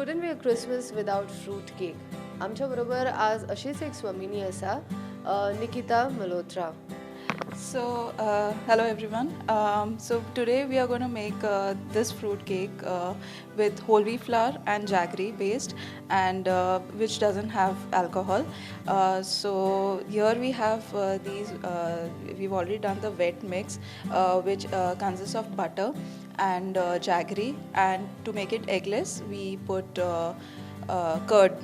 Couldn't be a Christmas without fruit cake. आमच्या बरोबर आज अशीच एक स्वामिनी असा Nikita Malhotra. So, hello everyone. So today we are going to make this fruit cake with whole wheat flour and jaggery based, and which doesn't have alcohol. So here we have these. We've already done the wet mix, which consists of butter and jaggery. And to make it eggless, we put curd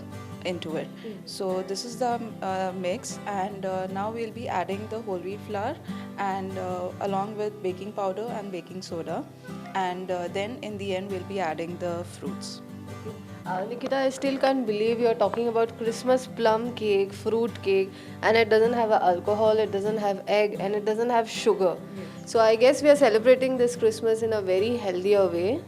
into it. So this is the mix, and now we'll be adding the whole wheat flour and along with baking powder and baking soda, and then in the end we'll be adding the fruits. Nikita, I still can't believe you're talking about Christmas plum cake, fruit cake, and it doesn't have alcohol, it doesn't have egg, and it doesn't have sugar. So I guess we are celebrating this Christmas in a very healthier way.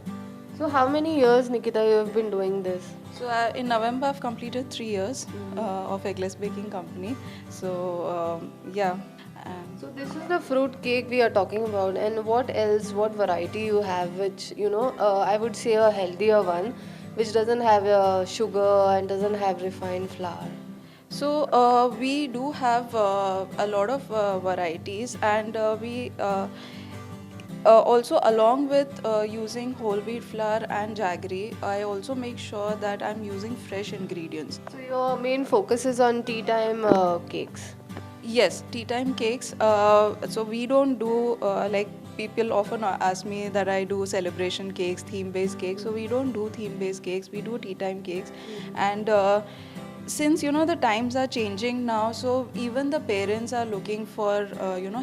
So how many years, Nikita, you have been doing this? So in November I've completed 3 years of Eggless Baking Company. So yeah. So this is the fruit cake we are talking about, and what else, what variety you have, which I would say a healthier one, which doesn't have sugar and doesn't have refined flour. So we do have a lot of varieties, and we also, along with using whole wheat flour and jaggery, I also make sure that I'm using fresh ingredients. So your main focus is on tea time cakes. Yes, tea time cakes. So we don't do like people often ask me that I do celebration cakes, theme-based cakes. So we don't do theme-based cakes. We do tea time cakes, and since the times are changing now, so even the parents are looking for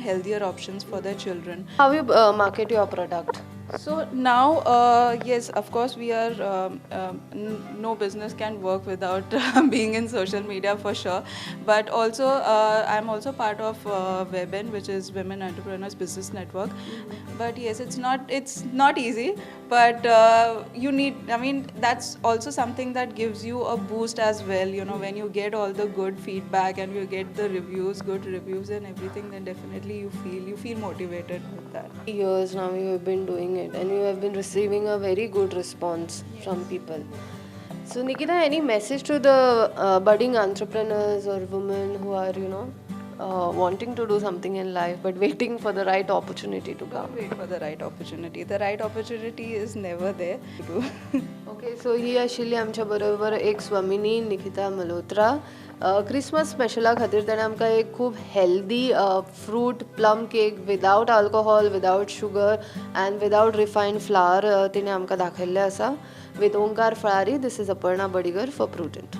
healthier options for their children. How you market your product? So now, yes, of course, we are. No business can work without being in social media for sure. But also, I'm also part of WEBN, which is Women Entrepreneurs Business Network. But yes, it's not easy. But you need. I mean, that's also something that gives you a boost as well. When you get all the good feedback and you get the reviews, good reviews and everything, then definitely you feel motivated with that. Years now you have been doing it, and you have been receiving a very good response from people. So Nikita, any message to the budding entrepreneurs or women who are wanting to do something in life but waiting for the right opportunity to come? Don't wait for the right opportunity. The right opportunity is never there. Okay, so ही आशिल्ली आमच्या बरोबर एक स्वामिनी Nikita Malhotra. Christmas स्पेशला खातीर ताणें आमकां एक खूब healthy fruit plum cake without alcohol, without sugar and without refined flour तिणें आमकां दाखयल्लें आसा. With Omkar Phalari, this is Aparna Badigar for prudent.